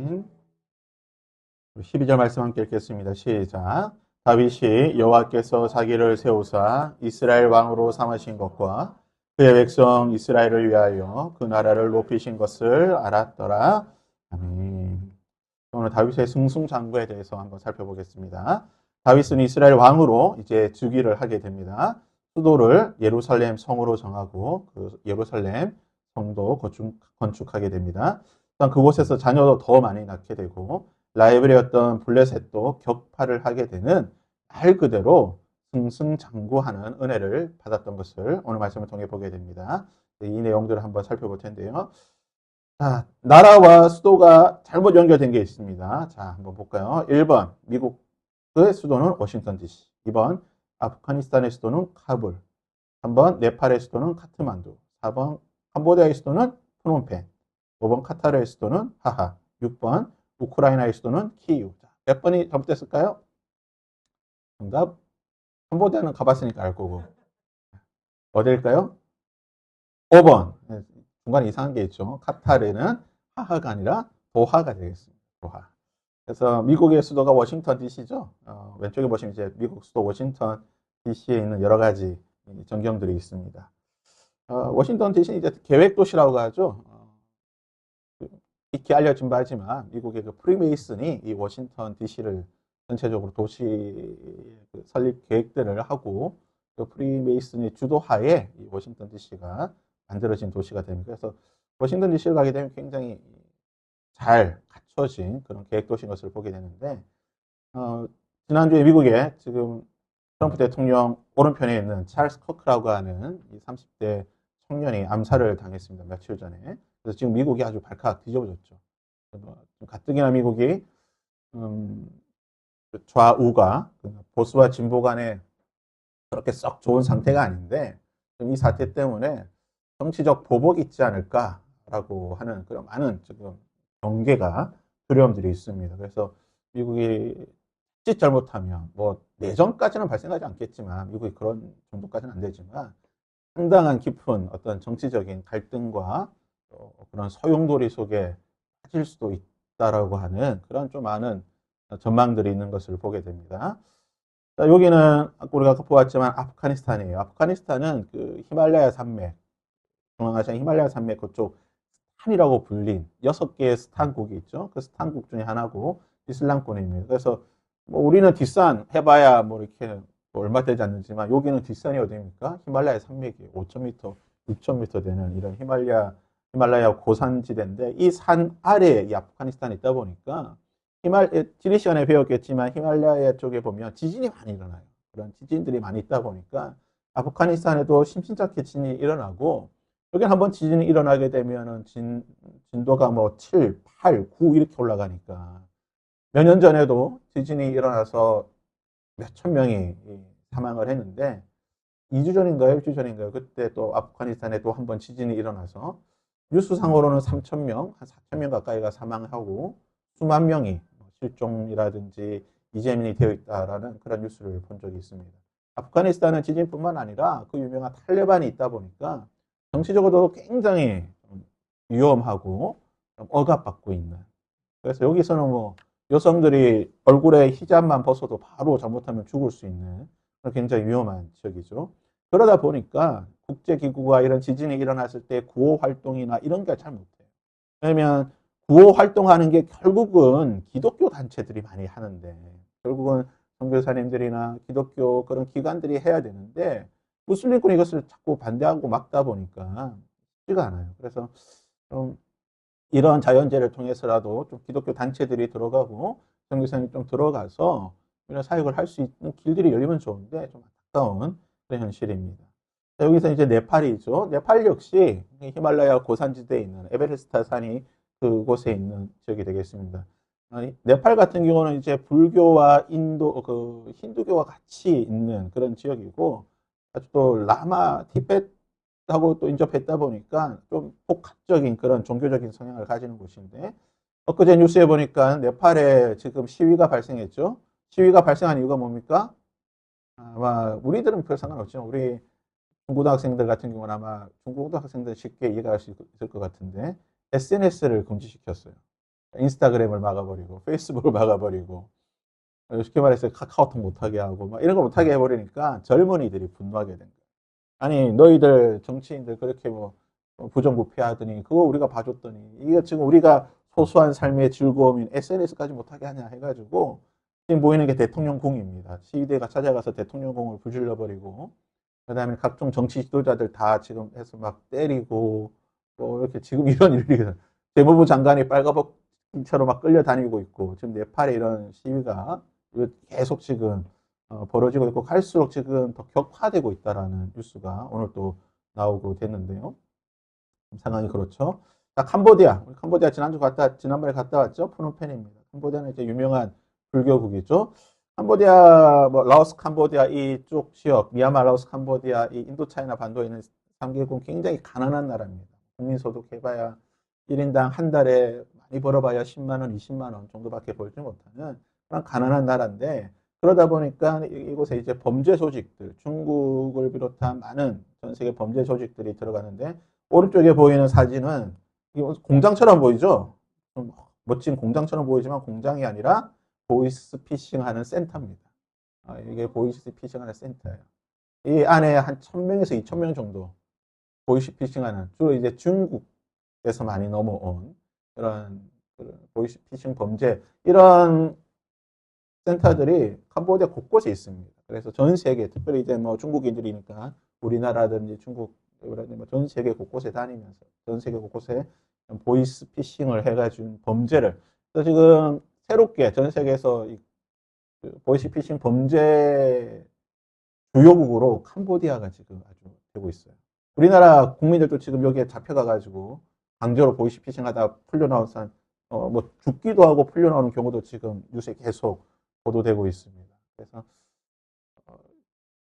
아멘. 12절 말씀 함께 읽겠습니다. 시작. 다윗이 여호와께서 자기를 세우사 이스라엘 왕으로 삼으신 것과 그의 백성 이스라엘을 위하여 그 나라를 높이신 것을 알았더라. 아멘. 오늘 다윗의 승승장구에 대해서 한번 살펴보겠습니다. 다윗은 이스라엘 왕으로 이제 즉위를 하게 됩니다. 수도를 예루살렘 성으로 정하고 그 예루살렘 성도 건축하게 됩니다. 그곳에서 자녀도 더 많이 낳게 되고 라이벌이었던 블레셋도 격파를 하게 되는 말 그대로 승승장구하는 은혜를 받았던 것을 오늘 말씀을 통해 보게 됩니다. 이 내용들을 한번 살펴볼 텐데요. 자, 나라와 수도가 잘못 연결된 게 있습니다. 자, 한번 볼까요? 1번, 미국의 수도는 워싱턴 DC. 2번, 아프가니스탄의 수도는 카불. 3번, 네팔의 수도는 카트만두. 4번, 캄보디아의 수도는 프놈펜. 5번, 카타르의 수도는 하하. 6번, 우크라이나의 수도는 키이우. 몇 번이 잘못됐을까요? 정답, 캄보디아는 가봤으니까 알 거고. 어딜까요? 5번. 중간에 이상한 게 있죠. 카타르는 하하가 아니라 도하가 되겠습니다. 도하. 그래서 미국의 수도가 워싱턴 DC죠. 왼쪽에 보시면 이제 미국 수도 워싱턴 DC에 있는 여러 가지 전경들이 있습니다. 워싱턴 DC는 이제 계획 도시라고 하죠. 익히 알려진 바지만 미국의 그 프리메이슨이 이 워싱턴 DC를 전체적으로 도시 설립 계획들을 하고 그 프리메이슨의 주도하에 이 워싱턴 DC가 만들어진 도시가 됩니다. 그래서 워싱턴 DC를 가게 되면 굉장히 잘 갖춰진 그런 계획 도시인 것을 보게 되는데 지난주에 미국에 지금 트럼프 대통령 오른편에 있는 찰스 커크라고 하는 이 30대 청년이 암살을 당했습니다. 며칠 전에. 그래서 지금 미국이 아주 발칵 뒤집어졌죠. 가뜩이나 미국이 좌우가 보수와 진보 간에 그렇게 썩 좋은 상태가 아닌데 이 사태 때문에 정치적 보복이 있지 않을까라고 하는 그런 많은 지금 경계가 두려움들이 있습니다. 그래서 미국이 자칫 잘못하면 뭐 내전까지는 발생하지 않겠지만 미국이 그런 정도까지는 안 되지만 상당한 깊은 어떤 정치적인 갈등과 그런 소용돌이 속에 빠질 수도 있다라고 하는 그런 좀 많은 전망들이 있는 것을 보게 됩니다. 자, 여기는 우리가 아까 보았지만 아프가니스탄이에요. 아프가니스탄은 그 히말라야 산맥, 중앙아시아 히말라야 산맥 그쪽 스탄이라고 불린 6개의 스탄국이 있죠. 그 스탄국 중에 하나고 이슬람권입니다. 그래서 뭐 우리는 뒷산 해봐야 뭐 이렇게 뭐 얼마 되지 않는지만 여기는 뒷산이 어디입니까? 히말라야 산맥이 5,000m, 6,000m 되는 이런 히말라야 고산지대인데 이 산 아래에 이 아프가니스탄이 있다 보니까 지리 시간에 배웠겠지만 히말라야 쪽에 보면 지진이 많이 일어나요. 그런 지진들이 많이 있다 보니까 아프가니스탄에도 심심찮게 지진이 일어나고 여기 한번 지진이 일어나게 되면은 진도가 뭐 7, 8, 9 이렇게 올라가니까 몇 년 전에도 지진이 일어나서 몇천 명이 사망을 했는데 2주 전인가요? 1주 전인가요? 그때 또 아프가니스탄에 또 한번 지진이 일어나서 뉴스상으로는 3천 명, 한 4천 명 가까이가 사망하고 수만 명이 실종이라든지 이재민이 되어 있다라는 그런 뉴스를 본 적이 있습니다. 아프가니스탄은 지진뿐만 아니라 그 유명한 탈레반이 있다 보니까 정치적으로도 굉장히 위험하고 억압받고 있는. 그래서 여기서는 뭐 여성들이 얼굴에 히잡만 벗어도 바로 잘못하면 죽을 수 있는 굉장히 위험한 지역이죠. 그러다 보니까 국제기구가 이런 지진이 일어났을 때 구호 활동이나 이런 게 잘 못해요. 왜냐면 구호 활동하는 게 결국은 기독교 단체들이 많이 하는데 결국은 선교사님들이나 기독교 그런 기관들이 해야 되는데 무슬림권이 이것을 자꾸 반대하고 막다 보니까 쉽지가 않아요. 그래서 좀 이런 자연재해를 통해서라도 좀 기독교 단체들이 들어가고 선교사님이 좀 들어가서 이런 사역을 할 수 있는 길들이 열리면 좋은데 좀 안타까운 그런 현실입니다. 자, 여기서 이제 네팔이죠. 네팔 역시 히말라야 고산지대에 있는 에베레스트 산이 그곳에 있는 지역이 되겠습니다. 네팔 같은 경우는 이제 불교와 힌두교와 같이 있는 그런 지역이고 아주 또 라마 티벳하고 또 인접했다 보니까 좀 복합적인 그런 종교적인 성향을 가지는 곳인데 엊그제 뉴스에 보니까 네팔에 지금 시위가 발생했죠. 시위가 발생한 이유가 뭡니까? 아마 우리들은 별 상관없죠. 우리 중고등학생들 같은 경우는 아마 중고등학생들 쉽게 이해가 할 수 있을 것 같은데 SNS를 금지시켰어요. 인스타그램을 막아버리고 페이스북을 막아버리고 쉽게 말해서 카카오톡 못하게 하고 막 이런 거 못하게 해버리니까 젊은이들이 분노하게 된 거예요. 아니 너희들 정치인들 그렇게 뭐 부정부패하더니 그거 우리가 봐줬더니 이게 지금 우리가 소소한 삶의 즐거움인 SNS까지 못하게 하냐 해가지고 지금 보이는 게 대통령궁입니다. 시위대가 찾아가서 대통령궁을 불질러버리고 그다음에 각종 정치 지도자들 다 지금 해서 막 때리고 뭐 이렇게 지금 이런 일이 재무부 장관이 빨가벗처럼 막 끌려다니고 있고 지금 네팔에 이런 시위가 계속 지금 벌어지고 있고 갈수록 지금 더 격화되고 있다라는 뉴스가 오늘 또 나오고 됐는데요. 상황이 그렇죠. 자, 캄보디아. 캄보디아 지난번에 갔다 왔죠. 프놈펜입니다. 캄보디아는 이제 유명한 불교국이죠. 캄보디아, 뭐, 라오스, 캄보디아 이쪽 지역, 미얀마, 라오스, 캄보디아 이 인도차이나 반도에 있는 3개국은 굉장히 가난한 나라입니다. 국민소득 해봐야 1인당 한 달에 많이 벌어봐야 10만 원, 20만 원 정도밖에 벌지 못하는 그런 가난한 나라인데 그러다 보니까 이곳에 이제 범죄 조직들, 중국을 비롯한 많은 전 세계 범죄 조직들이 들어가는데 오른쪽에 보이는 사진은 공장처럼 보이죠? 좀 멋진 공장처럼 보이지만 공장이 아니라 보이스피싱 하는 센터입니다. 이게 보이스피싱 하는 센터예요. 이 안에 한 1000명에서 2000명 정도 보이스피싱 하는 주로 이제 중국에서 많이 넘어온 그런 보이스피싱 범죄 이런 센터들이 캄보디아 곳곳에 있습니다. 그래서 전 세계, 특별히 이제 뭐 중국인들이니까 우리나라든지 중국, 전 세계 곳곳에 다니면서 전 세계 곳곳에 보이스 피싱을 해가지고 범죄를. 그래서 지금 새롭게 전 세계에서 보이스 피싱 범죄 주요국으로 캄보디아가 지금 아주 되고 있어요. 우리나라 국민들도 지금 여기에 잡혀가가지고 강제로 보이스 피싱 하다 풀려나온 사람, 뭐 죽기도 하고 풀려나오는 경우도 지금 뉴스에 계속 보도되고 있습니다. 그래서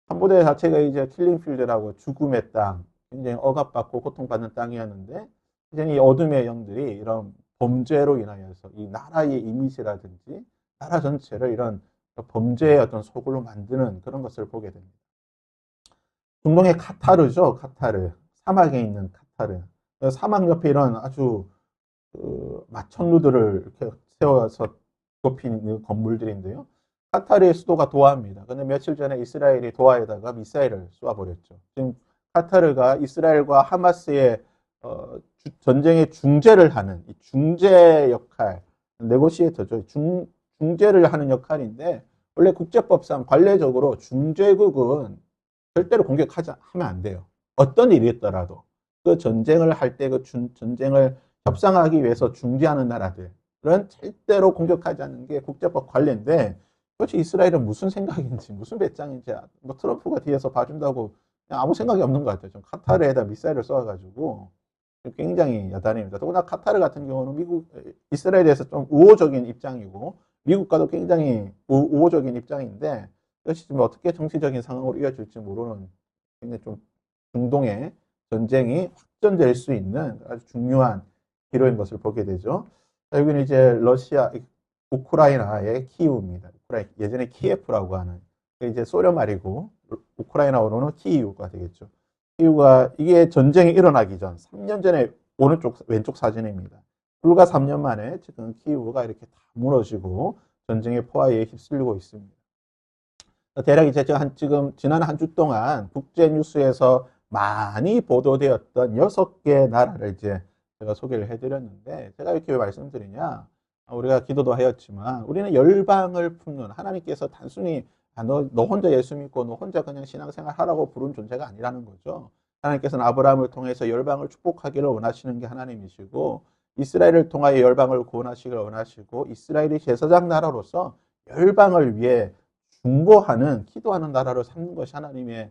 캄보디아 자체가 이제 킬링필드라고 죽음의 땅, 굉장히 억압받고 고통받는 땅이었는데 이제 이 어둠의 영들이 이런 범죄로 인하여서 이 나라의 이미지라든지 나라 전체를 이런 범죄의 어떤 소굴로 만드는 그런 것을 보게 됩니다. 중동의 카타르죠, 카타르. 사막에 있는 카타르. 사막 옆에 이런 아주 마천루들을 이렇게 세워서 높인 건물들인데요. 카타르의 수도가 도하입니다. 근데 며칠 전에 이스라엘이 도하에다가 미사일을 쏘아버렸죠. 지금 카타르가 이스라엘과 하마스의 전쟁의 중재를 하는 이 중재 역할, 네고시에이터죠. 중재를 하는 역할인데 원래 국제법상 관례적으로 중재국은 절대로 공격하지 하면 안 돼요. 어떤 일이 있더라도 그 전쟁을 할 때 그 전쟁을 협상하기 위해서 중재하는 나라들은 절대로 공격하지 않는 게 국제법 관례인데 도대체 이스라엘은 무슨 생각인지 무슨 배짱인지 뭐 트럼프가 뒤에서 봐준다고 그냥 아무 생각이 없는 것 같아요. 좀 카타르에다 미사일을 쏘아가지고 굉장히 야단입니다. 더구나 카타르 같은 경우는 이스라엘에 대해서 좀 우호적인 입장이고 미국과도 굉장히 우호적인 입장인데 이것이 지금 어떻게 정치적인 상황으로 이어질지 모르는 굉장히 좀 중동의 전쟁이 확전될 수 있는 아주 중요한 기로인 것을 보게 되죠. 여기는 이제 우크라이나의 키이우입니다. 예전에 키예프라고 하는 이제 소련 말이고 우크라이나어로는 키이우가 되겠죠. 키이우가 이게 전쟁이 일어나기 전 3년 전에 오른쪽 왼쪽 사진입니다. 불과 3년 만에 지금 키이우가 이렇게 다 무너지고 전쟁의 포화에 휩쓸리고 있습니다. 대략 이제 지금 지난 한 주 동안 국제 뉴스에서 많이 보도되었던 6개 나라를 이제 제가 소개를 해드렸는데 제가 이렇게 왜 말씀드리냐? 우리가 기도도 하였지만 우리는 열방을 품는 하나님께서 단순히 너 혼자 예수 믿고 너 혼자 그냥 신앙생활 하라고 부른 존재가 아니라는 거죠. 하나님께서는 아브라함을 통해서 열방을 축복하기를 원하시는 게 하나님이시고 이스라엘을 통하여 열방을 구원하시기를 원하시고 이스라엘이 제사장 나라로서 열방을 위해 중보하는 기도하는 나라로 삼는 것이 하나님의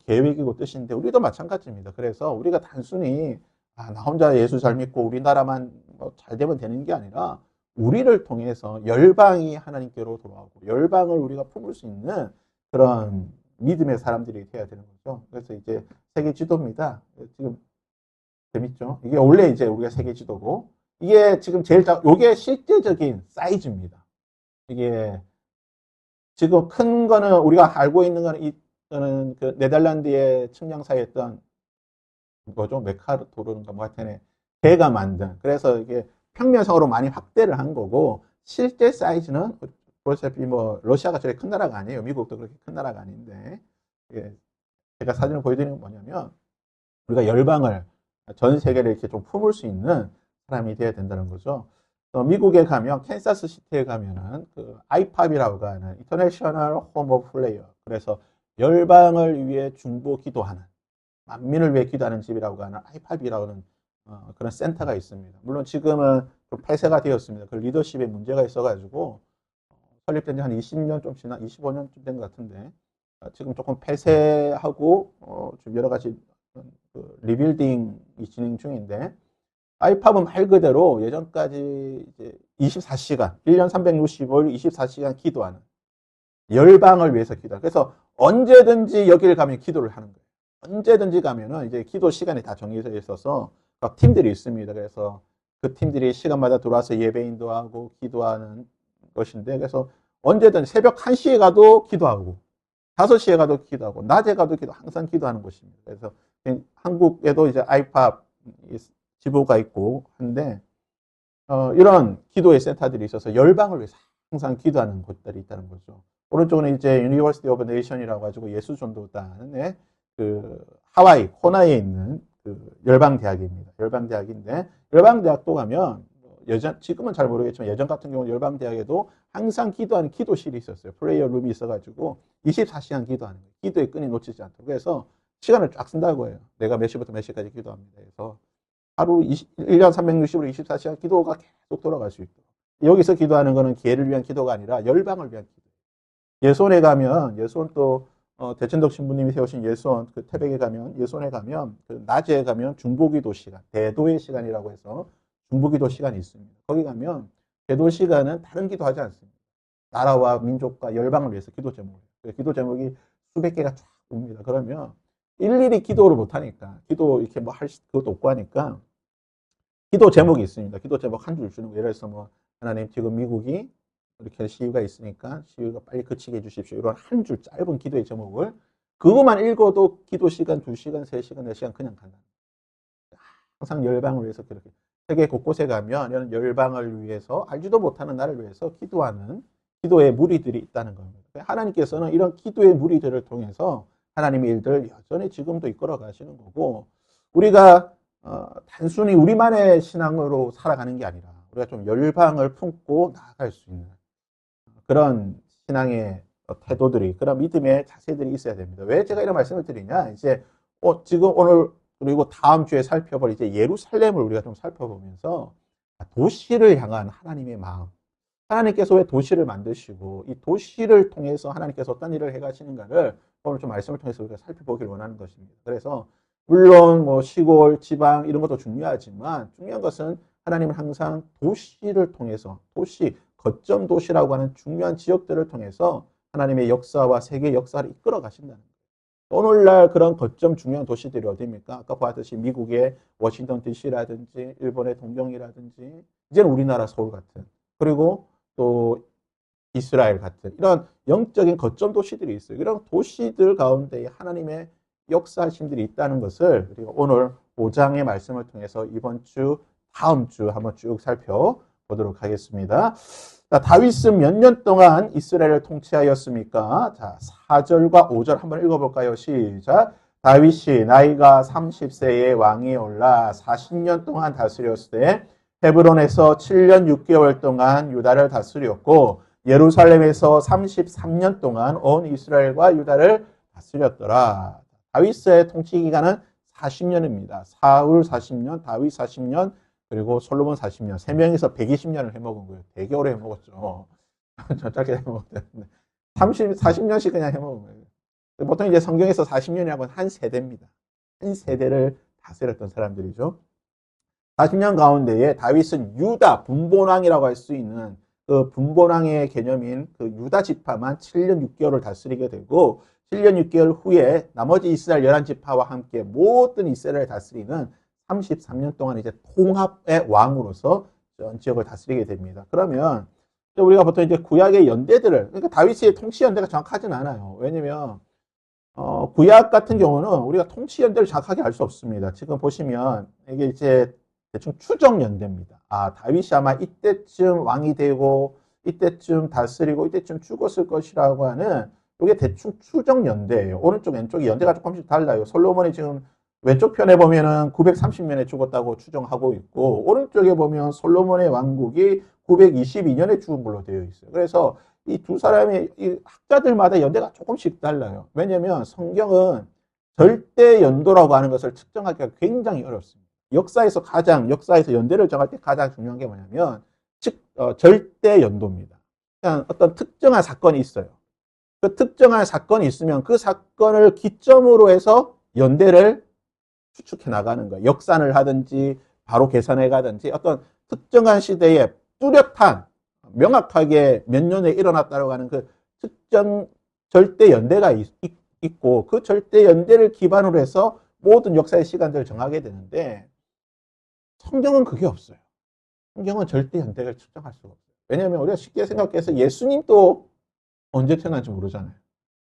계획이고 뜻인데 우리도 마찬가지입니다. 그래서 우리가 단순히 나 혼자 예수 잘 믿고 우리나라만 잘 되면 되는 게 아니라 우리를 통해서 열방이 하나님께로 돌아오고 열방을 우리가 품을 수 있는 그런 믿음의 사람들이 되어야 되는 거죠. 그래서 이제 세계 지도입니다. 지금 재밌죠? 이게 원래 이제 우리가 세계 지도고 이게 지금 이게 실제적인 사이즈입니다. 이게 지금 큰 거는 우리가 알고 있는 거는 이거는 그 네덜란드의 측량사였던 뭐죠? 메카도르인가 뭐 하여튼 걔가 만든 그래서 이게 평면상으로 많이 확대를 한 거고, 실제 사이즈는 보시다시피 뭐 러시아가 저렇게 큰 나라가 아니에요. 미국도 그렇게 큰 나라가 아닌데, 예, 제가 사진을 보여드리는 건 뭐냐면, 우리가 열방을 전 세계를 이렇게 좀 품을 수 있는 사람이 되어야 된다는 거죠. 미국에 가면 캔사스 시티에 가면은 그 아이팝이라고 하는 인터내셔널 홈 오브 플레이어, 그래서 열방을 위해 중보 기도하는, 만민을 위해 기도하는 집이라고 하는 아이팝이라는 그런 센터가 있습니다. 물론 지금은 좀 폐쇄가 되었습니다. 그 리더십에 문제가 있어가지고 설립된 지 한 20년 좀 지나 25년쯤 된 것 같은데, 지금 조금 폐쇄하고 좀 여러 가지 그 리빌딩이 진행 중인데, 아이팝은 말 그대로 예전까지 이제 24시간, 1년 365일 24시간 기도하는, 열방을 위해서 기도하는. 그래서 언제든지 여기를 가면 기도를 하는 거예요. 언제든지 가면은 이제 기도 시간이 다 정해져 있어서 각 팀들이 있습니다. 그래서 그 팀들이 시간마다 들어와서 예배 인도하고 기도하는 것인데, 그래서 언제든 새벽 1시에 가도 기도하고 5시에 가도 기도하고 낮에 가도 기도, 항상 기도하는 곳입니다. 그래서 한국에도 이제 아이팝 지부가 있고 한데, 이런 기도의 센터들이 있어서 열방을 위해서 항상 기도하는 곳들이 있다는 거죠. 오른쪽은 이제 유니버시티 오브 네이션이라고 가지고 예수전도단의 그 하와이 호나이에 있는 그 열방대학입니다. 열방대학인데, 열방대학도 가면 지금은 잘 모르겠지만 예전 같은 경우는 열방대학에도 항상 기도하는 기도실이 있었어요. 프레이어 룸이 있어가지고 24시간 기도하는 거예요. 기도의 끈이 놓치지 않도록. 그래서 시간을 쫙 쓴다고 해요. 내가 몇 시부터 몇 시까지 기도합니다. 그래서 하루 1년 365일 24시간 기도가 계속 돌아갈 수 있도록. 여기서 기도하는 거는 기회를 위한 기도가 아니라 열방을 위한 기도. 예손에 가면, 예손 또 대천덕 신부님이 세우신 예손 그 태백에 가면, 예손에 가면 그 낮에 가면 중보기도 시간, 대도의 시간이라고 해서 중보기도 시간이 있습니다. 거기 가면 대도 시간은 다른 기도하지 않습니다. 나라와 민족과 열방을 위해서 기도 제목을 해요. 기도 제목이 수백 개가 쫙 옵니다. 그러면 일일이 기도를 못하니까, 기도 이렇게 뭐 할 것도 없고 하니까 기도 제목이 있습니다. 기도 제목 한 줄 주는 거. 예를 들어서 뭐, 하나님 지금 미국이 이렇게 시위가 있으니까 시위가 빨리 그치게 해주십시오. 이런 한 줄 짧은 기도의 제목을 그것만 읽어도 기도 시간 2시간, 3시간, 4시간 그냥 간다. 항상 열방을 위해서 그렇게 세계 곳곳에 가면 이런 열방을 위해서, 알지도 못하는 나를 위해서 기도하는 기도의 무리들이 있다는 겁니다. 하나님께서는 이런 기도의 무리들을 통해서 하나님의 일들을 여전히 지금도 이끌어 가시는 거고, 우리가 단순히 우리만의 신앙으로 살아가는 게 아니라 우리가 좀 열방을 품고 나아갈 수 있는 그런 신앙의 태도들이, 그런 믿음의 자세들이 있어야 됩니다. 왜 제가 이런 말씀을 드리냐? 이제 지금 오늘 그리고 다음 주에 살펴볼 이제 예루살렘을 우리가 좀 살펴보면서 도시를 향한 하나님의 마음, 하나님께서 왜 도시를 만드시고 이 도시를 통해서 하나님께서 어떤 일을 해가시는가를 오늘 좀 말씀을 통해서 우리가 살펴보길 원하는 것입니다. 그래서 물론 뭐 시골, 지방 이런 것도 중요하지만 중요한 것은 하나님은 항상 도시를 통해서, 도시, 거점 도시라고 하는 중요한 지역들을 통해서 하나님의 역사와 세계 역사를 이끌어 가신다는 거예요. 오늘날 그런 거점 중요한 도시들이 어디입니까? 아까 봤듯이 미국의 워싱턴 DC라든지 일본의 동경이라든지 이제는 우리나라 서울 같은, 그리고 또 이스라엘 같은 이런 영적인 거점 도시들이 있어요. 이런 도시들 가운데 하나님의 역사심들이 있다는 것을 우리가 오늘 5장의 말씀을 통해서 이번 주, 다음 주 한번 쭉 살펴보도록 하겠습니다. 자, 다윗은 몇 년 동안 이스라엘을 통치하였습니까? 자, 4절과 5절 한번 읽어볼까요? 시작. 다윗이 나이가 30세에 왕위에 올라 40년 동안 다스렸을 헤브론에서 7년 6개월 동안 유다를 다스렸고 예루살렘에서 33년 동안 온 이스라엘과 유다를 다스렸더라. 다윗의 통치 기간은 40년입니다. 사울 40년, 다윗 40년, 그리고 솔로몬 40년, 3명이서 120년을 해먹은 거예요. 되게 오래 해먹었죠. 저 짧게 해먹었는데 40년씩 그냥 해먹은 거예요. 보통 이제 성경에서 40년이라고 한 세대입니다. 한 세대를 다스렸던 사람들이죠. 40년 가운데에 다윗은 유다 분본왕이라고 할 수 있는 그 분본왕의 개념인 그 유다 지파만 7년 6개월을 다스리게 되고 7년 6개월 후에 나머지 이스라엘 11지파와 함께 모든 이스라엘을 다스리는 33년 동안 이제 통합의 왕으로서 전 지역을 다스리게 됩니다. 그러면 우리가 보통 이제 구약의 연대들을, 그러니까 다윗의 통치 연대가 정확하진 않아요. 왜냐면 구약 같은 경우는 우리가 통치 연대를 정확하게 알 수 없습니다. 지금 보시면 이게 이제 대충 추정 연대입니다. 아, 다윗이 아마 이때쯤 왕이 되고 이때쯤 다스리고 이때쯤 죽었을 것이라고 하는 이게 대충 추정 연대예요. 오른쪽 왼쪽이 연대가 조금씩 달라요. 솔로몬이 지금 왼쪽 편에 보면은 930년에 죽었다고 추정하고 있고 오른쪽에 보면 솔로몬의 왕국이 922년에 죽은 걸로 되어 있어요. 그래서 이 두 사람의 이 학자들마다 연대가 조금씩 달라요. 왜냐하면 성경은 절대 연도라고 하는 것을 측정하기가 굉장히 어렵습니다. 역사에서 연대를 정할 때 가장 중요한 게 뭐냐면 절대 연도입니다. 그냥 어떤 특정한 사건이 있어요. 그 특정한 사건이 있으면 그 사건을 기점으로 해서 연대를 추측해 나가는 거예요. 역산을 하든지 바로 계산해 가든지 어떤 특정한 시대에 뚜렷한 명확하게 몇 년에 일어났다고 하는 그 특정 절대 연대가 있고 그 절대 연대를 기반으로 해서 모든 역사의 시간들을 정하게 되는데 성경은 그게 없어요. 성경은 절대 연대를 측정할 수가 없어요. 왜냐하면 우리가 쉽게 생각해서 예수님도 언제 태어난지 모르잖아요.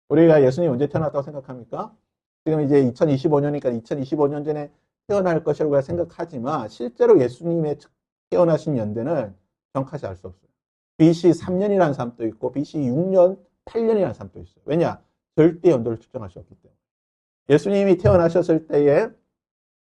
우리가 예수님 언제 태어났다고 생각합니까? 지금 이제 2025년이니까 2025년 전에 태어날 것이라고 생각하지만 실제로 예수님의 태어나신 연대는 정확하지 알 수 없어요. BC 3년이라는 사람도 있고 BC 6년, 8년이라는 사람도 있어요. 왜냐? 절대 연도를 측정할 수 없기 때문에. 예수님이 태어나셨을 때에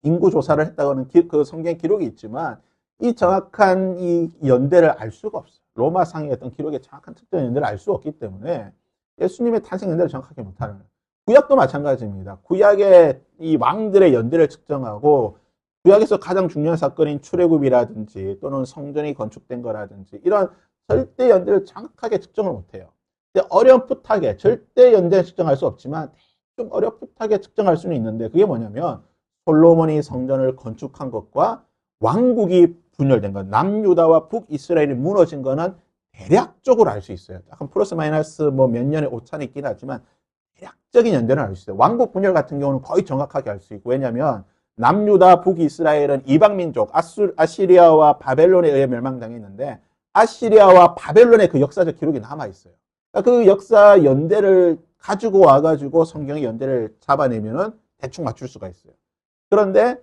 인구 조사를 했다고는 그 성경 기록이 있지만 이 정확한 이 연대를 알 수가 없어요. 로마상의 어떤 기록의 정확한 특정 연대를 알 수 없기 때문에 예수님의 탄생 연대를 정확하게 못하는 거예요. 구약도 마찬가지입니다. 구약의 이 왕들의 연대를 측정하고 구약에서 가장 중요한 사건인 출애굽이라든지 또는 성전이 건축된 거라든지 이런 절대 연대를 정확하게 측정을 못해요. 어렴풋하게 절대 연대를 측정할 수 없지만 좀 어렴풋하게 측정할 수는 있는데 그게 뭐냐면 솔로몬이 성전을 건축한 것과 왕국이 분열된 것, 남유다와 북이스라엘이 무너진 거는 대략적으로 알 수 있어요. 약간 플러스 마이너스 뭐 몇 년의 오차는 있긴 하지만 대략적인 연대는 알 수 있어요. 왕국 분열 같은 경우는 거의 정확하게 알 수 있고 왜냐하면 남유다 북이스라엘은 이방민족 아시리아와 바벨론에 의해 멸망당했는데 아시리아와 바벨론의 그 역사적 기록이 남아있어요. 그 역사 연대를 가지고 와가지고 성경의 연대를 잡아내면은 대충 맞출 수가 있어요. 그런데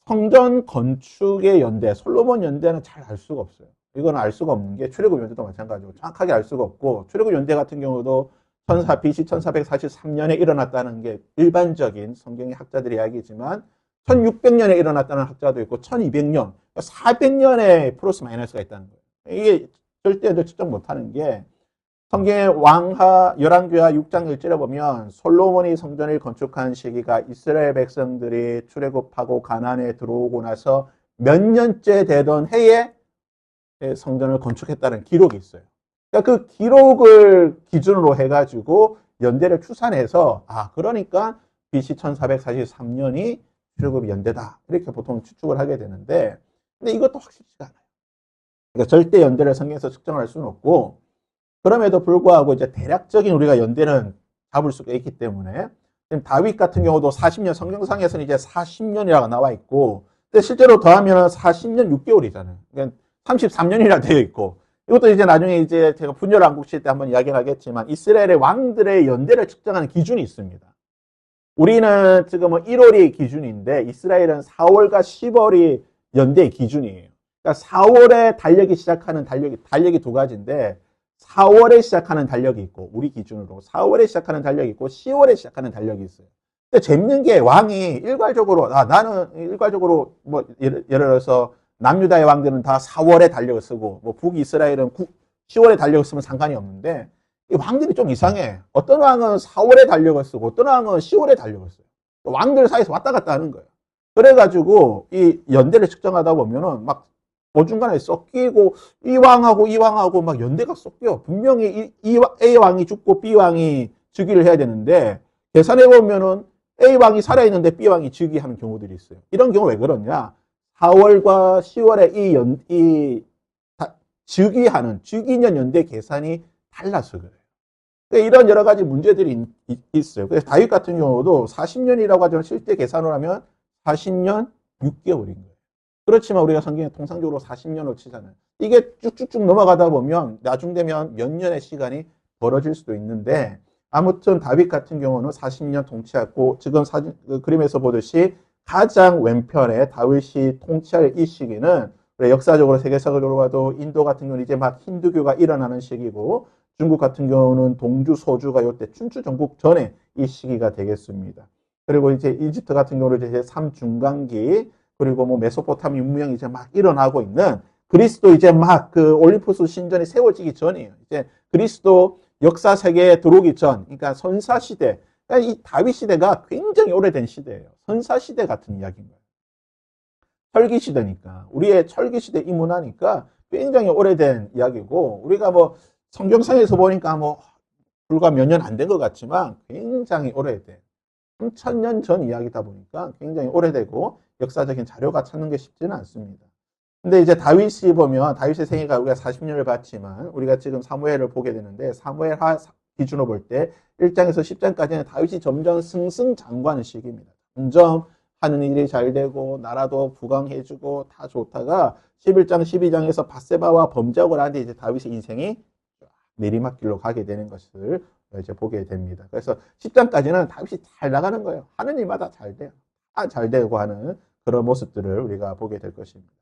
성전 건축의 연대, 솔로몬 연대는 잘 알 수가 없어요. 이건 알 수가 없는 게 출애굽 연대도 마찬가지고 정확하게 알 수가 없고 출애굽 연대 같은 경우도 BC 1443년에 일어났다는 게 일반적인 성경의 학자들의 이야기지만 1600년에 일어났다는 학자도 있고 1200년, 400년의 플러스 마이너스가 있다는 거예요. 이게 절대 측정 못하는 게 성경의 왕하 열왕기하 6장 1절에 보면 솔로몬이 성전을 건축한 시기가 이스라엘 백성들이 출애굽하고 가나안에 들어오고 나서 몇 년째 되던 해에 성전을 건축했다는 기록이 있어요. 그러니까 그 기록을 기준으로 해가지고 연대를 추산해서 그러니까 BC 1443년이 출애굽 연대다 이렇게 보통 추측을 하게 되는데 근데 이것도 확실치가 않아요. 그러니까 절대 연대를 성경에서 측정할 수는 없고 그럼에도 불구하고 이제 대략적인 우리가 연대는 잡을 수가 있기 때문에 지금 다윗 같은 경우도 40년 성경상에서는 이제 40년이라고 나와 있고 근데 실제로 더하면 40년 6개월이잖아요. 그러니까 33년이라 되어 있고 이것도 이제 나중에 이제 제가 분열 왕국 칠 때 한번 이야기를 하겠지만 이스라엘의 왕들의 연대를 측정하는 기준이 있습니다. 우리는 지금 1월이 기준인데 이스라엘은 4월과 10월이 연대의 기준이에요. 그러니까 4월에 달력이 시작하는 달력이 두 가지인데 4월에 시작하는 달력이 있고 우리 기준으로 4월에 시작하는 달력이 있고 10월에 시작하는 달력이 있어요. 근데 재밌는 게 왕이 일괄적으로 나는 일괄적으로 뭐 예를 들어서 남유다의 왕들은 다 4월에 달력을 쓰고 뭐 북이스라엘은 10월에 달력을 쓰면 상관이 없는데 이 왕들이 좀 이상해. 어떤 왕은 4월에 달력을 쓰고 어떤 왕은 10월에 달력을 써요. 왕들 사이에서 왔다 갔다 하는 거예요. 그래가지고 이 연대를 측정하다 보면은 막 어중간에 섞이고 이 왕하고 막 연대가 섞여. 분명히 A 왕이 죽고 B 왕이 즉위를 해야 되는데 계산해 보면은 A 왕이 살아있는데 B 왕이 즉위하는 경우들이 있어요. 이런 경우 왜 그러냐? 4월과 10월에 이 즉위년 연대 계산이 달라서 그래요. 그러니까 이런 여러 가지 문제들이 있어요. 그래서 다윗 같은 경우도 40년이라고 하지만 실제 계산을 하면 40년 6개월인 거예요. 그렇지만 우리가 성경에 통상적으로 40년으로 치잖아요. 이게 쭉쭉쭉 넘어가다 보면 나중 되면 몇 년의 시간이 벌어질 수도 있는데 아무튼 다윗 같은 경우는 40년 통치했고 지금 그림에서 보듯이 가장 왼편에 다윗이 통치할 이 시기는 역사적으로 세계사적으로 봐도 인도 같은 경우는 이제 막 힌두교가 일어나는 시기고 중국 같은 경우는 동주, 소주가 이때 춘추 전국 전에 이 시기가 되겠습니다. 그리고 이제 이집트 같은 경우는 이제 3중간기 그리고 뭐 메소포타미 문명이 이제 막 일어나고 있는 그리스도 이제 막 그 올림푸스 신전이 세워지기 전이에요. 이제 그리스도 역사 세계에 들어오기 전, 그러니까 선사 시대, 그러니까 이 다윗 시대가 굉장히 오래된 시대예요. 선사 시대 같은 이야기인 거예요. 철기 시대니까 우리의 철기 시대 이 문화니까 굉장히 오래된 이야기고 우리가 뭐 성경상에서 보니까 뭐 불과 몇 년 안 된 것 같지만 굉장히 오래된 3000년 전 이야기다 보니까 굉장히 오래되고 역사적인 자료가 찾는 게 쉽지는 않습니다. 근데 이제 다윗이 보면 다윗의 생애가 우리가 40년을 봤지만 우리가 지금 사무엘을 보게 되는데 사무엘 하 기준으로 볼 때 1장에서 10장까지는 다윗이 점점 승승장구하는 시기입니다. 점점 하는 일이 잘 되고 나라도 부강해지고 다 좋다가 11장 12장에서 밧세바와 범죄하고 나는데 이제 다윗의 인생이 내리막길로 가게 되는 것을 이제 보게 됩니다. 그래서 10장까지는 다윗이 잘 나가는 거예요. 하는 일마다 잘 돼요. 다 잘 되고 하는 그런 모습들을 우리가 보게 될 것입니다.